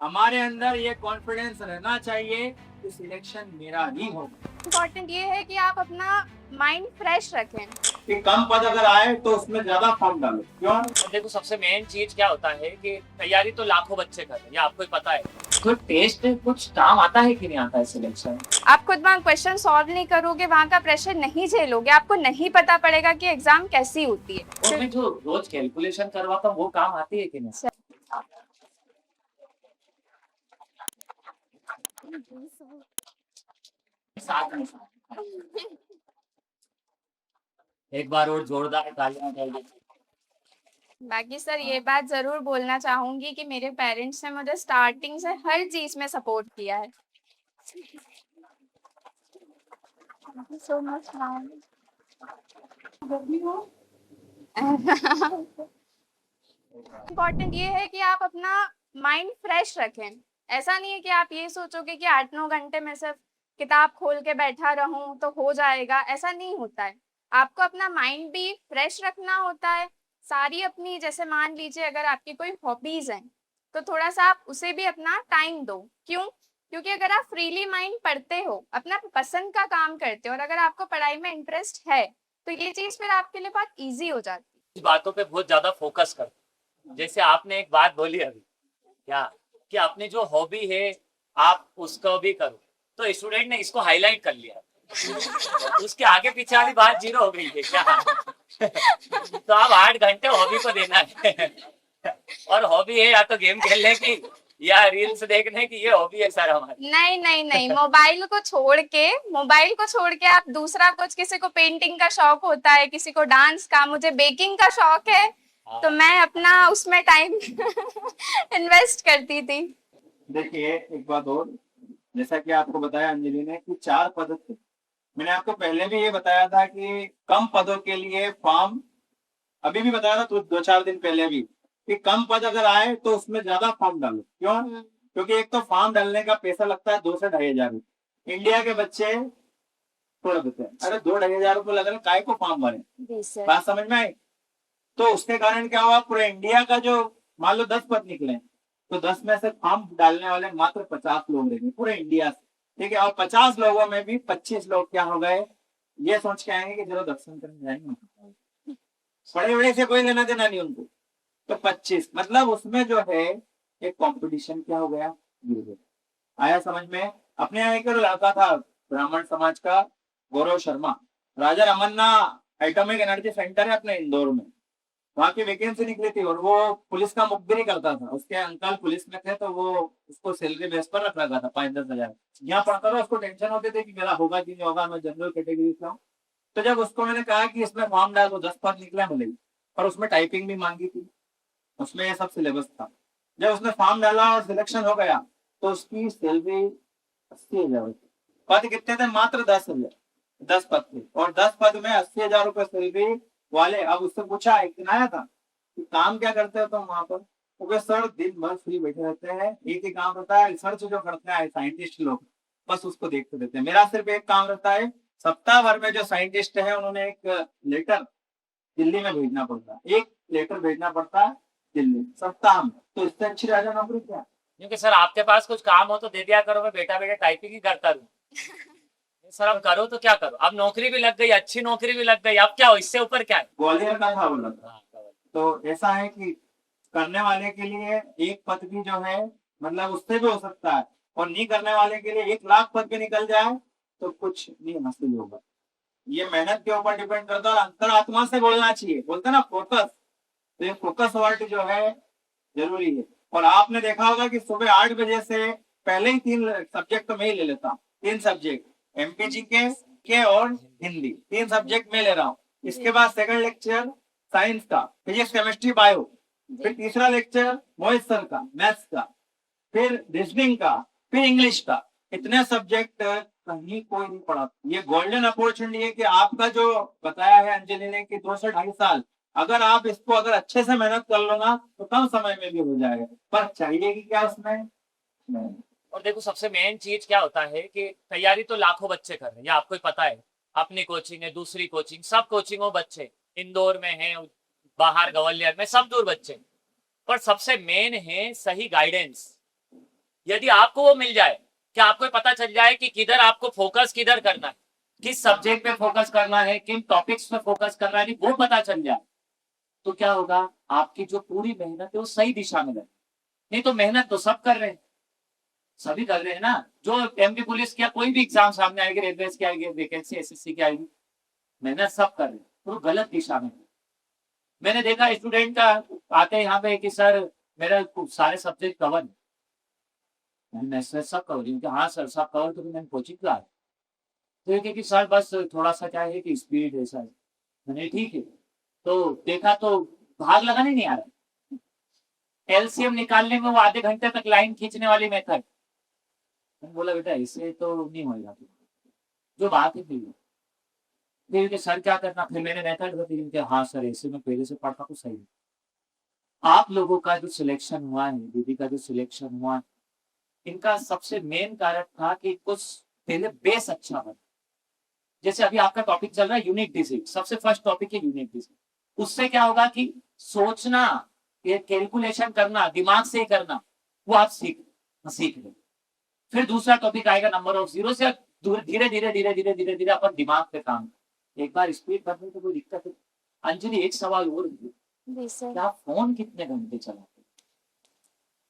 हमारे अंदर ये कॉन्फिडेंस रहना चाहिए कि सिलेक्शन मेरा ही होगा। इम्पोर्टेंट ये है कि आप अपना माइंड फ्रेश रखें। कि कम पद अगर आए तो उसमें ज्यादा फॉर्म डालो। क्यों? और देखो सबसे मेन चीज क्या होता है कि तैयारी तो लाखों बच्चे कर रहे हैं, ये आपको ही पता है। कुछ टेस्ट कुछ काम आता है कि नहीं आता है सिलेक्शन। आप खुद वहाँ क्वेश्चन सॉल्व नहीं करोगे, वहाँ का प्रेशर नहीं झेलोगे, आपको नहीं पता पड़ेगा कि एग्जाम कैसी होती है। और मैं जो रोज कैलकुलेशन करवाता हूँ वो काम आती है कि नहीं। साथ में एक बार और जोरदार तालियां कर दीजिए। बाकी सर ये बात जरूर बोलना चाहूंगी कि मेरे पेरेंट्स ने मुझे स्टार्टिंग से हर चीज में सपोर्ट किया है। सो मच इम्पोर्टेंट ये है कि आप अपना माइंड फ्रेश रखें। ऐसा नहीं है कि आप ये सोचोगे कि 8-9 घंटे में सिर्फ किताब खोल के बैठा रहूं तो हो जाएगा, ऐसा नहीं होता है। आपको अपना माइंड भी फ्रेश रखना होता है। सारी अपनी, जैसे मान लीजिए अगर आपकी कोई हॉबीज हैं तो थोड़ा सा आप उसे भी अपना टाइम दो। क्यों? क्योंकि अगर आप फ्रीली माइंड पढ़ते हो, अपना पसंद का काम करते हो और अगर आपको पढ़ाई में इंटरेस्ट है तो ये चीज फिर आपके लिए बहुत ईजी हो जाती है। इस बातों पे बहुत ज्यादा फोकस कर। जैसे आपने एक बात बोली अभी क्या कि अपनी जो हॉबी है आप उसको भी करो, तो स्टूडेंट ने इसको हाईलाइट कर लिया। उसके आगे पीछे वाली बात जीरो हो गई है क्या। तो आप 8 घंटे हॉबी को देना है। और हॉबी है या तो गेम खेलने की या रील्स देखने की, ये हॉबी है सर हमारी। नहीं नहीं नहीं, मोबाइल को छोड़ के आप दूसरा कुछ, किसी को पेंटिंग का शौक होता है, किसी को डांस का, मुझे बेकिंग का शौक है तो मैं अपना उसमें टाइम इन्वेस्ट करती थी। देखिए एक बात और, जैसा कि आपको बताया अंजलि ने कि 4 पद थे। मैंने आपको पहले भी ये बताया था कि कम पदों के लिए फॉर्म, अभी भी बताया था तो 2-4 दिन पहले भी, कि कम पद अगर आए तो उसमें ज्यादा फॉर्म डालो। क्यों? क्योंकि एक तो फॉर्म डालने का पैसा लगता है 2 से 2,500 रुपये। इंडिया के बच्चे थोड़ा देते हैं, अरे 2-2,500 रुपये लग रहे, काय को फॉर्म भरे। बात समझ में आई? तो उसके कारण क्या हुआ, पूरे इंडिया का जो, मान लो 10 पद निकले तो 10 में से फॉर्म डालने वाले मात्र 50 लोग रहेंगे पूरे इंडिया से। ठीक है, और 50 लोगों में भी 25 लोग क्या हो गए, ये सोच के आएंगे कि चलो दर्शन करने जाएंगे, बड़े बड़े से कोई लेना देना नहीं उनको। तो 25 मतलब उसमें जो है एक कंपटीशन क्या हो गया, गिर गया। आया समझ में? अपने यहाँ एक लड़का था ब्राह्मण समाज का, Gaurav Sharma, Raja Ramanna atomic energy centre है अपने इंदौर में, वहां की वैकेंसी निकली थी और वो पुलिस का मुखबिरी करता था। उसके अंकल पुलिस में थे तो वो उसको सैलरी बेस पर रख रखा था 5-10 हजार। यहाँ पढ़ता था, उसको टेंशन होती थी कि मेरा होगा कि नहीं होगा, मैं जनरल कैटेगरी से हूँ। तो जब उसको मैंने कहा कि इसमें फॉर्म डाल दो, 10 पद निकला मिले, और उसमें टाइपिंग भी मांगी थी, उसमें ये सब सिलेबस था। जब उसने फॉर्म डाला और सिलेक्शन हो गया तो उसकी सैलरी 80,000। पद कितने थे? मात्र 10,000, 10 पद थे, और 10 पद में 80,000 रुपए सैलरी वाले। अब उससे पूछा, एक दिन आया था कि काम क्या करते हो तुम वहां पर? क्योंकि सर दिन भर फ्री बैठे रहते हैं, एक ही काम रहता है, रिसर्च जो करते हैं साइंटिस्ट लोग, बस उसको देखते रहते हैं। मेरा सिर्फ एक काम रहता है, सप्ताह भर में जो साइंटिस्ट है उन्होंने एक लेटर दिल्ली में भेजना पड़ता है, एक लेटर भेजना पड़ता है दिल्ली सप्ताह में। तो इससे अच्छी राजा नौकरी क्या? क्योंकि सर आपके पास कुछ काम हो तो दे दिया करो, मैं बेटा बेटा टाइपिंग ही करता रहूं। सर अब करो तो क्या करो, अब नौकरी भी लग गई, अच्छी नौकरी भी लग गई, अब क्या हो, इससे ऊपर क्या है। ग्वालियर का था बोला था। तो ऐसा है कि करने वाले के लिए एक पद भी जो है, मतलब उससे भी हो सकता है, और नहीं करने वाले के लिए 1 लाख पद भी निकल जाए तो कुछ नहीं हासिल होगा। ये मेहनत के ऊपर डिपेंड करता है और अंतरात्मा से बोलना चाहिए, बोलते ना फोकस। तो ये फोकस वर्ड जो है जरूरी है। और आपने देखा होगा कि सुबह 8 बजे से पहले ही 3 सब्जेक्ट तो मैं ही ले लेता हूँ, 3 सब्जेक्ट एमपीजी के और हिंदी, 3 सब्जेक्ट मैं ले रहा हूँ। इसके बाद सेकंड लेक्चर साइंस का, फिजिक्स केमिस्ट्री बायो, फिर तीसरा लेक्चर मोहित सर का मैथ्स का, फिर रीजनिंग का, फिर इंग्लिश का। इतने सब्जेक्ट कहीं कोई नहीं पढ़ा। ये गोल्डन अपॉर्चुनिटी है कि आपका जो बताया है अंजलि ने कि 2 से 2.5 साल, अगर आप इसको अगर अच्छे से मेहनत कर लो ना तो कम समय में भी हो जाएगा। पर चाहिए कि क्या इसमें नहीं। और देखो सबसे मेन चीज क्या होता है कि तैयारी तो लाखों बच्चे कर रहे हैं, ये आपको ही पता है। अपनी कोचिंग है, दूसरी कोचिंग, सब कोचिंगों बच्चे इंदौर में है, बाहर ग्वालियर में, सब दूर बच्चे। पर सबसे मेन है सही गाइडेंस। यदि आपको वो मिल जाए कि आपको पता चल जाए कि किधर आपको फोकस किधर करना है, किस सब्जेक्ट पे फोकस करना है, किन टॉपिक्स पे फोकस करना है, वो पता चल जाए, तो क्या होगा, आपकी जो पूरी मेहनत है वो सही दिशा में लगे। नहीं तो मेहनत तो सब कर रहे हैं, सभी कर रहे हैं ना। जो एमपी पुलिस क्या कोई भी एग्जाम सामने आएगी, रेलवे की आएगी, वैकेंसी एसएससी की आएगी, मेहनत सब कर रहे हैं, तो गलत दिशा में। मैंने देखा स्टूडेंट का आते यहाँ पे कि सर मेरा सारे सब्जेक्ट कवर है, मैं सर सब कवर है, हाँ सर सब कवर, तो मैंने कोचिंग क्लास, तो ये कि सर बस थोड़ा सा क्या है कि स्पीड है सर। मैंने ठीक है, तो देखा तो भाग लगाने नहीं आ रहा, एलसीएम निकालने में वो आधे घंटे तक लाइन खींचने वाली मेथड। मैंने बोला बेटा इससे तो नहीं होगा, जो बात है फिर के सर क्या करना, फिर मैंने मेथड बताई कि हाँ सर ऐसे में पहले से पढ़ता तो सही है। आप लोगों का जो सिलेक्शन हुआ है, दीदी का जो सिलेक्शन हुआ, इनका सबसे मेन कारक था कि कुछ पहले बेस अच्छा बना। जैसे अभी आपका टॉपिक चल रहा है यूनिक डिजीज, सबसे फर्स्ट टॉपिक है यूनिक डिजीज। उससे क्या होगा कि सोचना, ये कैलकुलेशन करना, दिमाग से ही करना, वो आप सीख रहे। फिर दूसरा टॉपिक आएगा नंबर ऑफ जीरो, से धीरे धीरे धीरे धीरे धीरे धीरे अपन दिमाग पे काम। एक बार स्पीड बढ़ने तो कोई दिक्कत है। अंजलि एक सवाल और, जी सर। क्या फोन कितने घंटे चलाते?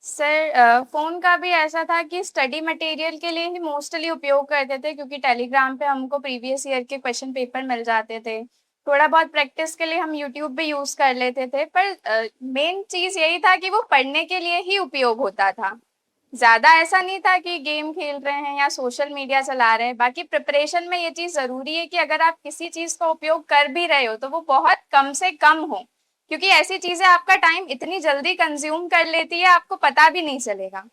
सर फोन का भी ऐसा था कि स्टडी मटेरियल के लिए ही मोस्टली उपयोग करते थे, क्योंकि टेलीग्राम पे हमको प्रीवियस ईयर के क्वेश्चन पेपर मिल जाते थे। थोड़ा बहुत प्रैक्टिस के लिए हम यूट्यूब पे यूज कर लेते थे, पर मेन चीज यही था कि वो पढ़ने के लिए ही उपयोग होता था। ज्यादा ऐसा नहीं था कि गेम खेल रहे हैं या सोशल मीडिया चला रहे हैं। बाकी प्रिपरेशन में ये चीज जरूरी है कि अगर आप किसी चीज का उपयोग कर भी रहे हो तो वो बहुत कम से कम हो, क्योंकि ऐसी चीजें आपका टाइम इतनी जल्दी कंज्यूम कर लेती है आपको पता भी नहीं चलेगा।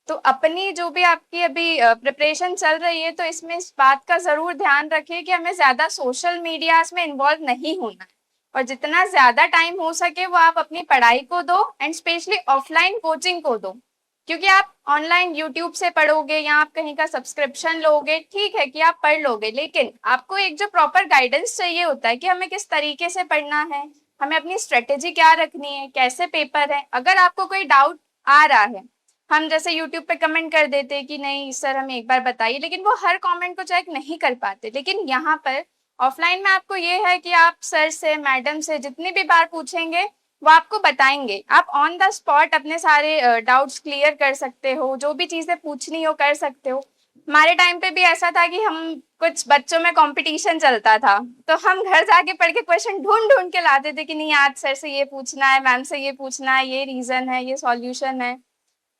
तो अपनी जो भी आपकी अभी प्रिपरेशन चल रही है, तो इसमें इस बात का जरूर ध्यान रखिए कि हमें ज्यादा सोशल मीडिया में इन्वॉल्व नहीं होना है, और जितना ज्यादा टाइम हो सके वो आप अपनी पढ़ाई को दो, एंड स्पेशली ऑफलाइन कोचिंग को दो। क्योंकि आप ऑनलाइन यूट्यूब से पढ़ोगे या आप कहीं का सब्सक्रिप्शन लोगे, ठीक है कि आप पढ़ लोगे, लेकिन आपको एक जो प्रॉपर गाइडेंस चाहिए होता है कि हमें किस तरीके से पढ़ना है, हमें अपनी स्ट्रेटेजी क्या रखनी है, कैसे पेपर है। अगर आपको कोई डाउट आ रहा है, हम जैसे यूट्यूब पे कमेंट कर देते कि नहीं सर हमें एक बार बताइए, लेकिन वो हर कमेंट को चेक नहीं कर पाते। लेकिन यहाँ पर ऑफलाइन में आपको ये है कि आप सर से, मैडम से जितनी भी बार पूछेंगे वो आपको बताएंगे। आप ऑन द स्पॉट अपने सारे डाउट्स क्लियर कर सकते हो, जो भी चीजें पूछनी हो कर सकते हो। हमारे टाइम पे भी ऐसा था कि हम कुछ बच्चों में कंपटीशन चलता था, तो हम घर जाके पढ़ के क्वेश्चन ढूंढ ढूंढ के लाते थे कि नहीं आज सर से ये पूछना है, मैम से ये पूछना है, ये रीजन है, ये सॉल्यूशन है।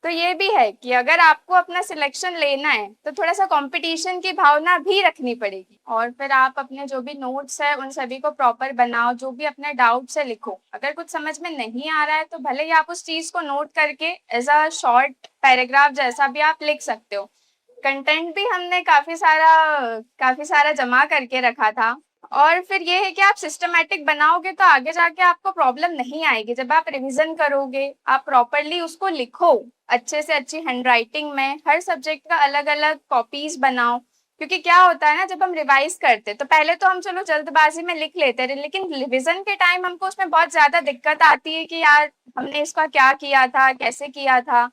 तो ये भी है कि अगर आपको अपना सिलेक्शन लेना है तो थोड़ा सा कंपटीशन की भावना भी रखनी पड़ेगी, और फिर आप अपने जो भी नोट्स है उन सभी को प्रॉपर बनाओ, जो भी अपने डाउट्स है लिखो। अगर कुछ समझ में नहीं आ रहा है तो भले ही आप उस चीज को नोट करके एज अ शॉर्ट पैराग्राफ जैसा भी आप लिख सकते हो। कंटेंट भी हमने काफी सारा जमा करके रखा था, और फिर ये है कि आप सिस्टमैटिक बनाओगे तो आगे जाके आपको प्रॉब्लम नहीं आएगी। जब आप रिवीजन करोगे, आप प्रॉपरली उसको लिखो अच्छे से अच्छी हैंडराइटिंग में, हर सब्जेक्ट का अलग अलग कॉपीज बनाओ। क्योंकि क्या होता है ना, जब हम रिवाइज करते तो पहले तो हम चलो जल्दबाजी में लिख लेते थे, लेकिन रिवीजन के टाइम हमको उसमें बहुत ज्यादा दिक्कत आती है कि यार हमने इसका क्या किया था, कैसे किया था।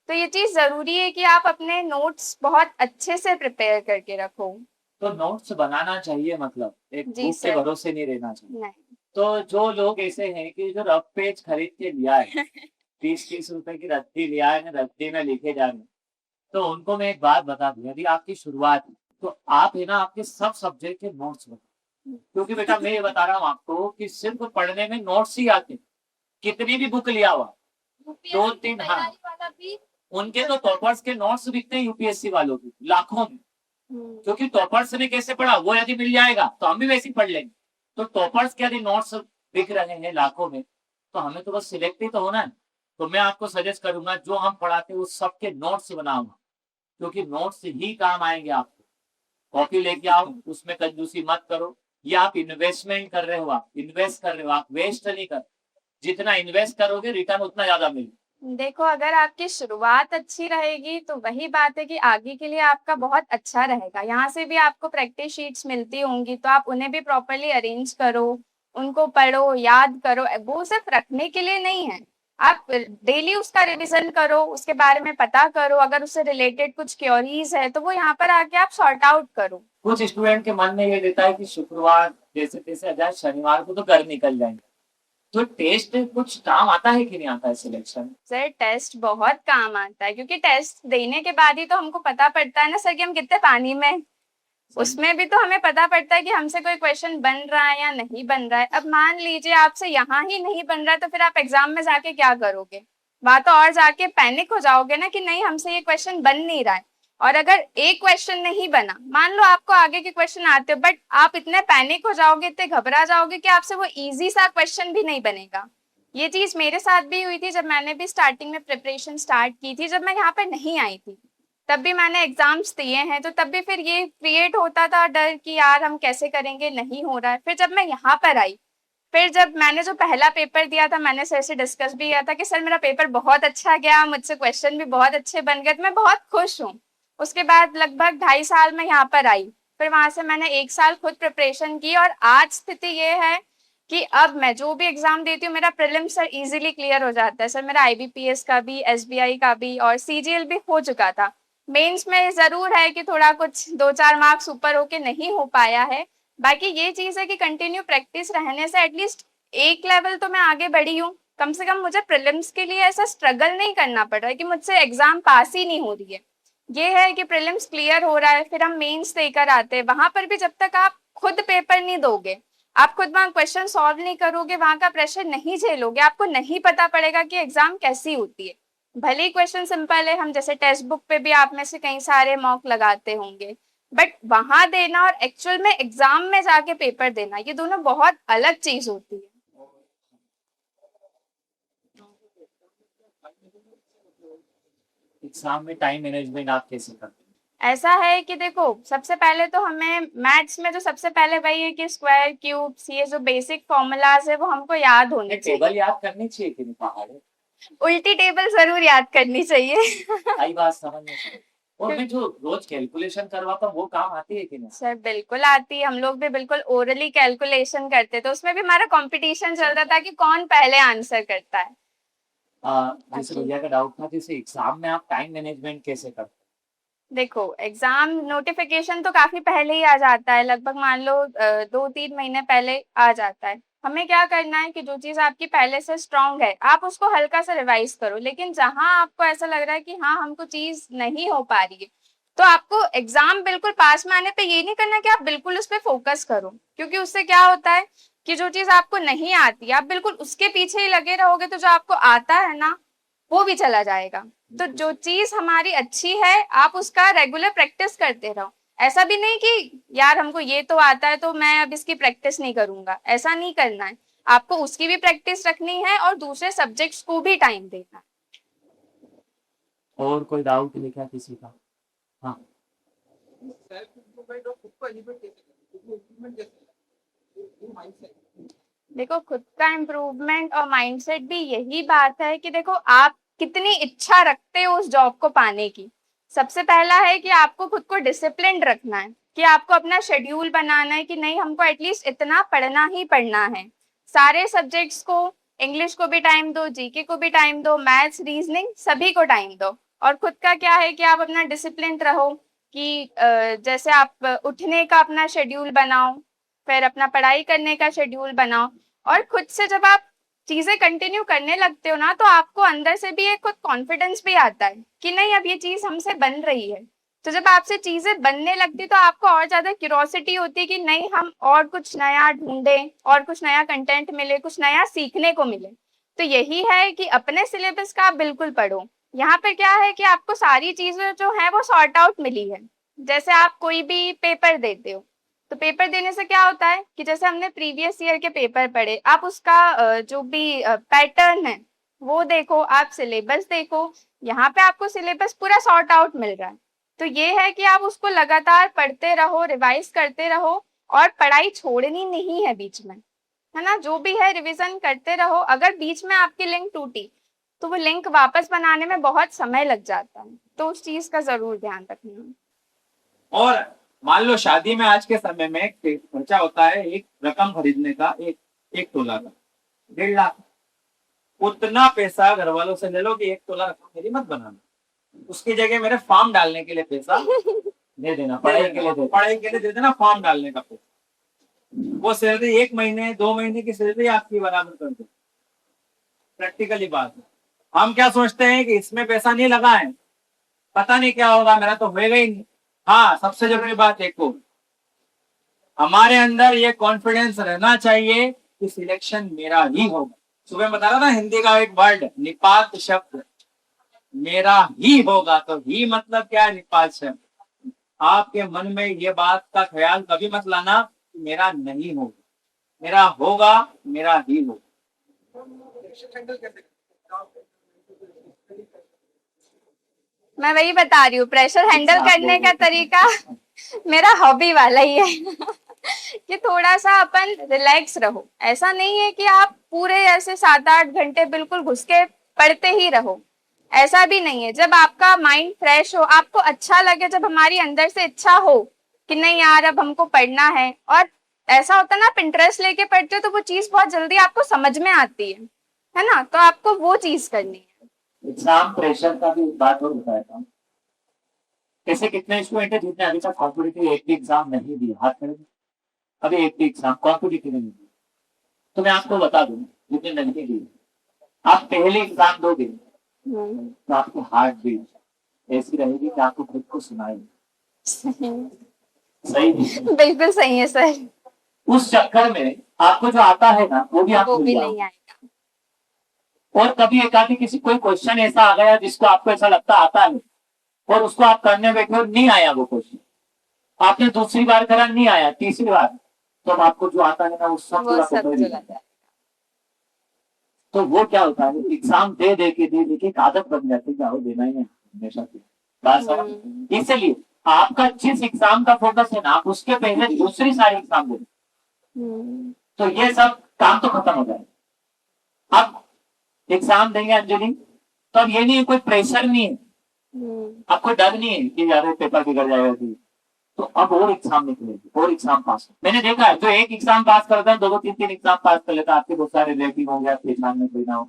तो ये चीज जरूरी है कि आप अपने नोट्स बहुत अच्छे से प्रिपेयर करके रखो। तो नोट्स बनाना चाहिए, मतलब एक जी बुक के सर। भरोसे नहीं रहना चाहिए। नहीं। तो जो लोग ऐसे हैं कि जो रफ पेज खरीद के लिया है, 30-30 रुपए की रद्दी लिया है, रद्दी में लिखे जा रहे हैं, तो उनको मैं एक बात बता दूं, यदि आपकी शुरुआत है, तो आप है ना आपके सब सब्जेक्ट के नोट्स बनाओ। क्योंकि बेटा मैं ये बता रहा हूँ आपको कि सिर्फ पढ़ने में नोट्स ही आते, कितनी भी बुक लिया हुआ 2-3, हाँ उनके तो टॉपर्स के नोट्स बिकते हैं यूपीएससी वालों के लाखों में। क्योंकि टॉपर्स ने कैसे पढ़ा, वो यदि मिल जाएगा तो हम भी वैसे ही पढ़ लेंगे। तो टॉपर्स के यदि नोट्स बिक रहे हैं लाखों में, तो हमें तो बस सिलेक्ट ही तो होना है। तो मैं आपको सजेस्ट करूंगा जो हम पढ़ाते हैं वो सबके नोट्स बनाऊंगा, क्योंकि नोट्स ही काम आएंगे आपको। कॉपी लेके आओ, उसमें कंजूसी मत करो। ये आप इन्वेस्टमेंट कर रहे हो, आप इन्वेस्ट कर रहे हो, आप वेस्ट नहीं कर। जितना इन्वेस्ट करोगे रिटर्न उतना ज्यादा मिलेगा। देखो, अगर आपकी शुरुआत अच्छी रहेगी तो वही बात है कि आगे के लिए आपका बहुत अच्छा रहेगा। यहाँ से भी आपको प्रैक्टिस शीट्स मिलती होंगी, तो आप उन्हें भी प्रॉपरली अरेंज करो, उनको पढ़ो, याद करो। वो सिर्फ रखने के लिए नहीं है, आप डेली उसका रिवीजन करो, उसके बारे में पता करो, अगर उससे रिलेटेड कुछ क्योरीज है तो वो यहाँ पर आके आप सॉर्ट आउट करो। कुछ स्टूडेंट के मन में ये रहता है कि शुक्रवार जैसे तैसे आ जाए, शनिवार को तो घर निकल जाएंगे। तो टेस्ट कुछ काम आता है कि नहीं आता है सिलेक्शन? सर टेस्ट बहुत काम आता है, क्योंकि टेस्ट देने के बाद ही तो हमको पता पड़ता है ना सर कि हम कितने पानी में हैं। उसमें भी तो हमें पता पड़ता है कि हमसे कोई क्वेश्चन बन रहा है या नहीं बन रहा है। अब मान लीजिए आपसे यहाँ ही नहीं बन रहा है, तो फिर आप एग्जाम में जाके क्या करोगे? वहां तो और जाके पैनिक हो जाओगे ना कि नहीं हमसे ये क्वेश्चन बन नहीं रहा है। और अगर एक क्वेश्चन नहीं बना, मान लो आपको आगे के क्वेश्चन आते हो, बट आप इतने पैनिक हो जाओगे, इतने घबरा जाओगे कि आपसे वो इजी सा क्वेश्चन भी नहीं बनेगा। ये चीज मेरे साथ भी हुई थी जब मैंने भी स्टार्टिंग में प्रिपरेशन स्टार्ट की थी, जब मैं यहाँ पर नहीं आई थी। तब भी मैंने एग्जाम्स दिए हैं, तो तब भी फिर ये क्रिएट होता था डर कि यार हम कैसे करेंगे, नहीं हो रहा है। फिर जब मैं यहाँ पर आई, फिर जब मैंने जो पहला पेपर दिया था, मैंने सर से डिस्कस भी किया था कि सर मेरा पेपर बहुत अच्छा गया, मुझसे क्वेश्चन भी बहुत अच्छे बन गए, तो मैं बहुत खुश हूँ। उसके बाद लगभग 2.5 साल में यहाँ पर आई, फिर वहां से मैंने 1 साल खुद प्रिपरेशन की, और आज स्थिति ये है कि अब मैं जो भी एग्जाम देती हूँ मेरा प्रीलिम्स सर इजीली क्लियर हो जाता है। सर मेरा IBPS का भी, SBI का भी और CGL भी हो चुका था। मेंस में जरूर है कि थोड़ा कुछ 2-4 मार्क्स ऊपर होके नहीं हो पाया है। बाकी ये चीज है कि कंटिन्यू प्रैक्टिस रहने से एटलीस्ट एक लेवल तो मैं आगे बढ़ी हूँ। कम से कम मुझे प्रीलिम्स के लिए ऐसा स्ट्रगल नहीं करना पड़ रहा है कि मुझसे एग्जाम पास ही नहीं हो रही है। ये है कि प्रीलिम्स क्लियर हो रहा है, फिर हम मेंस देकर आते हैं। वहां पर भी जब तक आप खुद पेपर नहीं दोगे, आप खुद वहां क्वेश्चन सॉल्व नहीं करोगे, वहां का प्रेशर नहीं झेलोगे, आपको नहीं पता पड़ेगा कि एग्जाम कैसी होती है। भले ही क्वेश्चन सिंपल है, हम जैसे टेक्स्ट बुक पे भी आप में से कई सारे मॉक लगाते होंगे, बट वहां देना और एक्चुअल में एग्जाम में जाके पेपर देना, ये दोनों बहुत अलग चीज होती है। एग्जाम में टाइम मैनेजमेंट आप कैसे करते हैं? ऐसा है कि देखो, सबसे पहले तो हमें मैथ्स में जो सबसे पहले वही है कि स्क्वायर क्यूब्स, ये जो बेसिक फॉर्मूलाज है वो हमको याद होने चाहिए। टेबल याद करनी चाहिए कि नहीं पहाड़? उल्टी टेबल जरूर याद करनी चाहिए। आई बात समझ में आई। और मैं जो रोज कैलकुलेशन करवाता हूँ वो काम आती है कि नहीं? सर बिल्कुल आती है, हम लोग भी बिल्कुल ओरली कैलकुलेशन करते थे, उसमें भी हमारा कंपटीशन चलता था कि कौन पहले आंसर करता है। जैसे भैया का डाउट था, जैसे एग्जाम में आप टाइम मैनेजमेंट कैसे करते हैं? देखो, एग्जाम नोटिफिकेशन तो काफी पहले ही आ जाता है, लगभग मान लो 2-3 महीने पहले आ जाता है। हमें क्या करना है कि जो चीज आपकी पहले से स्ट्रांग है आप उसको हल्का सा रिवाइज करो, लेकिन जहां आपको ऐसा लग रहा है कि हाँ हमको चीज नहीं हो पा रही है, तो आपको एग्जाम बिल्कुल पास में आने पे ये नहीं करना कि आप बिल्कुल उस पर फोकस करो, क्योंकि उससे क्या होता है कि जो चीज आपको नहीं आती आप बिल्कुल उसके पीछे ही लगे रहोगे, तो जो आपको आता है ना वो भी चला जाएगा। तो जो चीज हमारी अच्छी है आप उसका रेगुलर प्रैक्टिस करते रहो। ऐसा भी नहीं कि यार हमको ये तो आता है तो मैं अब इसकी प्रैक्टिस नहीं करूंगा, ऐसा नहीं करना है। आपको उसकी भी प्रैक्टिस रखनी है और दूसरे सब्जेक्ट्स को भी टाइम देना है। और कोई डाउट है क्या किसी का? हाँ, देखो, खुद का इम्प्रूवमेंट और माइंडसेट भी यही बात है कि देखो आप कितनी इच्छा रखते हो उस जॉब को पाने की। सबसे पहला है कि आपको खुद को डिसिप्लिन रखना है, कि आपको अपना शेड्यूल बनाना है कि नहीं हमको एटलीस्ट इतना पढ़ना ही पढ़ना है। सारे सब्जेक्ट्स को, इंग्लिश को भी टाइम दो, जीके को भी टाइम दो, मैथ्स, रीजनिंग सभी को टाइम दो। और खुद का क्या है कि आप अपना डिसिप्लिन रहो कि जैसे आप उठने का अपना शेड्यूल बनाओ, फिर अपना पढ़ाई करने का शेड्यूल बनाओ, और खुद से जब आप चीजें कंटिन्यू करने लगते हो ना तो आपको अंदर से भी एक खुद कॉन्फिडेंस भी आता है कि नहीं अब ये चीज हमसे बन रही है। तो जब आपसे चीजें बनने लगती तो आपको और ज्यादा क्यूरोसिटी होती है कि नहीं हम और कुछ नया ढूंढें, और कुछ नया कंटेंट मिले, कुछ नया सीखने को मिले। तो यही है कि अपने सिलेबस का आप बिल्कुल पढ़ो। यहाँ पर क्या है कि आपको सारी चीजें जो है वो सॉर्ट आउट मिली है। जैसे आप कोई भी पेपर देते हो, तो पेपर देने से क्या होता है कि जैसे हमने प्रीवियस ईयर के पेपर पढ़े, आप उसका जो भी पैटर्न है वो देखो, आप सिलेबस देखो, यहाँ पे आपको सिलेबस पूरा सॉर्ट आउट मिल रहा है। तो ये है कि आप उसको लगातार पढ़ते रहो, रिवाइज करते रहो, और पढ़ाई छोड़नी नहीं है बीच में, है ना। जो भी है रिवीजन करते रहो। अगर बीच में आपकी लिंक टूटी तो वो लिंक वापस बनाने में बहुत समय लग जाता है, तो उस चीज का जरूर ध्यान रखना। और मान लो शादी में आज के समय में खर्चा होता है एक रकम खरीदने का, एक एक तोला का 1.5 लाख। उतना पैसा घर वालों से ले लो कि 1 तोला रकम मेरी मत बनाना, उसकी जगह मेरे फॉर्म डालने के लिए पैसा दे देना, पढ़ाई के लिए दे देना। पढ़ाई के लिए दे देना, फॉर्म डालने का पैसा। वो सैलरी 1 महीने 2 महीने की सैलरी आपकी बराबर कर दो। प्रैक्टिकली बात है। हम क्या सोचते हैं कि इसमें पैसा नहीं लगा है, पता नहीं क्या होगा, मेरा तो होएगा ही नहीं। हाँ, सबसे जरूरी बात एक को, हमारे अंदर ये कॉन्फिडेंस रहना चाहिए कि सिलेक्शन मेरा ही होगा। सुबह बता रहा था हिंदी का एक वर्ड निपात शब्द, मेरा ही होगा। तो ही मतलब क्या है? निपात शब्द। आपके मन में ये बात का ख्याल कभी मत लाना कि मेरा नहीं होगा, मेरा होगा, मेरा ही होगा। मैं वही बता रही हूँ, प्रेशर हैंडल करने का तरीका मेरा हॉबी वाला ही है कि थोड़ा सा अपन रिलैक्स रहो। ऐसा नहीं है कि आप पूरे ऐसे 7-8 घंटे बिल्कुल घुस के पढ़ते ही रहो, ऐसा भी नहीं है। जब आपका माइंड फ्रेश हो, आपको अच्छा लगे, जब हमारी अंदर से इच्छा हो कि नहीं यार अब हमको पढ़ना है, और ऐसा होता है ना, आप इंटरेस्ट लेके पढ़ते हो तो वो चीज बहुत जल्दी आपको समझ में आती है ना, तो आपको वो चीज करनी है। एग्जाम प्रेशर का भी बात और बताया था। ऐसे कितने स्टूडेंट है जितने अभी तक कॉम्पिटिटिव एक भी एग्जाम नहीं दिया? हाथ करें। अभी एक भी एग्जाम कॉम्पिटिटिव नहीं दिया। तो मैं आपको बता दूं, जितने लड़के दिए, आप पहले एग्जाम दोगे तो आपकी हार्ट बीट ऐसी रहेगी कि आपको खुद को सुनाएगी। सही नहीं? बिल्कुल सही है सर। उस चक्कर में आपको जो आता है ना वो भी आपको भी नहीं नहीं आएगा। और कभी एकाधी किसी कोई क्वेश्चन ऐसा आ गया जिसको आपको ऐसा लगता आता है और उसको आप करने बैठे और नहीं आया वो क्वेश्चन, आपने दूसरी बार करा नहीं आया, तीसरी बार, तो अब आपको जो आता है ना वो सब पूरा कर। तो वो क्या होता है, एग्जाम दे दे के एक आदत बन जाती है, देना ही है हमेशा की बात समझ। इसलिए आपका जिस एग्जाम का फोकस है ना, आप उसके पहले दूसरी सारी एग्जाम दे, तो ये सब काम तो खत्म हो जाए। अब एग्जाम देंगे अंजलि, तो अब ये नहीं है, कोई प्रेशर नहीं है, आपको डर नहीं है कि यार पेपर बिगड़ जाएगा कि, तो अब और एग्जाम निकलेगी और एग्जाम पास। मैंने देखा है जो एक एग्जाम पास करता है 2-3 एग्जाम पास कर लेता है। आपके बहुत सारे रिलेटिव हो गया, पहचान में कोई ना हो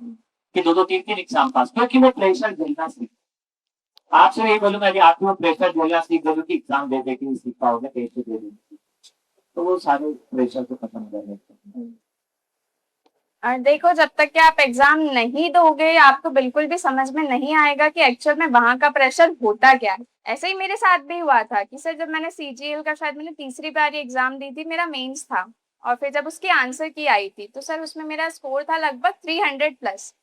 कि 2-3 एग्जाम पास, क्योंकि वो प्रेशर झेलना सीख। आपसे यही बोलूंगा कि आपको वो प्रेशर झेलना सीख दोगे कि एग्जाम दे दे के सीख पाओगे, कैसे दे देंगे, तो वो सारे प्रेशर तो खत्म हो जाएगा। और देखो, जब तक कि आप एग्जाम नहीं दोगे आपको बिल्कुल भी समझ में नहीं आएगा कि एक्चुअल में वहां का प्रेशर होता क्या है। ऐसे ही मेरे साथ भी हुआ था कि सर जब मैंने सीजीएल का शायद मैंने तीसरी बार एग्जाम दी थी, मेरा मेंस था, और फिर जब उसकी आंसर की आई थी तो सर उसमें मेरा स्कोर था लगभग 300+।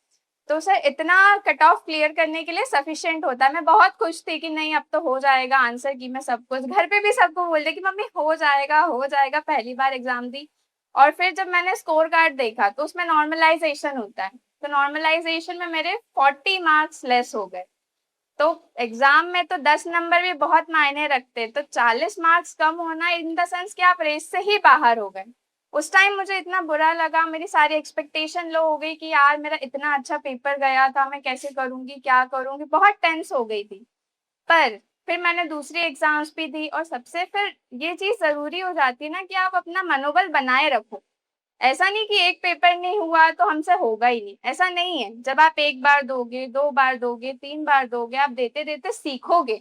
तो सर इतना कट ऑफ क्लियर करने के लिए सफिशिएंट होता है। मैं बहुत खुश थी कि नहीं अब तो हो जाएगा, आंसर की मैं सब कुछ, घर पे भी सबको बोल रही कि मम्मी हो जाएगा हो जाएगा, पहली बार एग्जाम दी। और फिर जब मैंने स्कोर कार्ड देखा तो उसमें नॉर्मलाइजेशन होता है, तो नॉर्मलाइजेशन में मेरे 40 मार्क्स लेस हो गए। तो एग्जाम में तो 10 नंबर भी बहुत मायने रखते, तो 40 मार्क्स कम होना इन द सेंस कि आप रेस से ही बाहर हो गए। उस टाइम मुझे इतना बुरा लगा, मेरी सारी एक्सपेक्टेशन लो हो गई कि यार मेरा इतना अच्छा पेपर गया था, मैं कैसे करूंगी क्या करूंगी, बहुत टेंस हो गई थी। पर फिर मैंने दूसरी एग्जाम्स भी दी, और सबसे फिर ये चीज जरूरी हो जाती है ना कि आप अपना मनोबल बनाए रखो। ऐसा नहीं कि एक पेपर नहीं हुआ तो हमसे होगा ही नहीं, ऐसा नहीं है। जब आप एक बार दोगे, 2 बार दोगे, 3 बार दोगे, आप देते देते सीखोगे।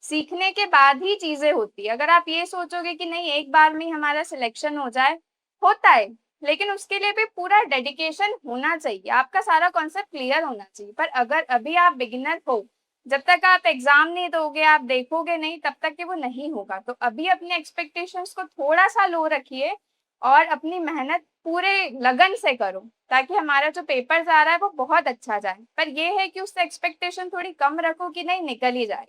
सीखने के बाद ही चीजें होती है। अगर आप ये सोचोगे कि नहीं एक बार में ही हमारा सिलेक्शन हो जाए, होता है, लेकिन उसके लिए भी पूरा डेडिकेशन होना चाहिए, आपका सारा कॉन्सेप्ट क्लियर होना चाहिए। पर अगर अभी आप बिगिनर हो, जब तक आप एग्जाम नहीं दोगे, आप देखोगे नहीं, तब तक कि वो नहीं होगा। तो अभी अपने एक्सपेक्टेशंस को थोड़ा सा लो रखिए और अपनी मेहनत पूरे लगन से करो, ताकि हमारा जो पेपर आ रहा है वो बहुत अच्छा जाए। पर ये है कि उससे एक्सपेक्टेशन थोड़ी कम रखो कि नहीं निकल ही जाए।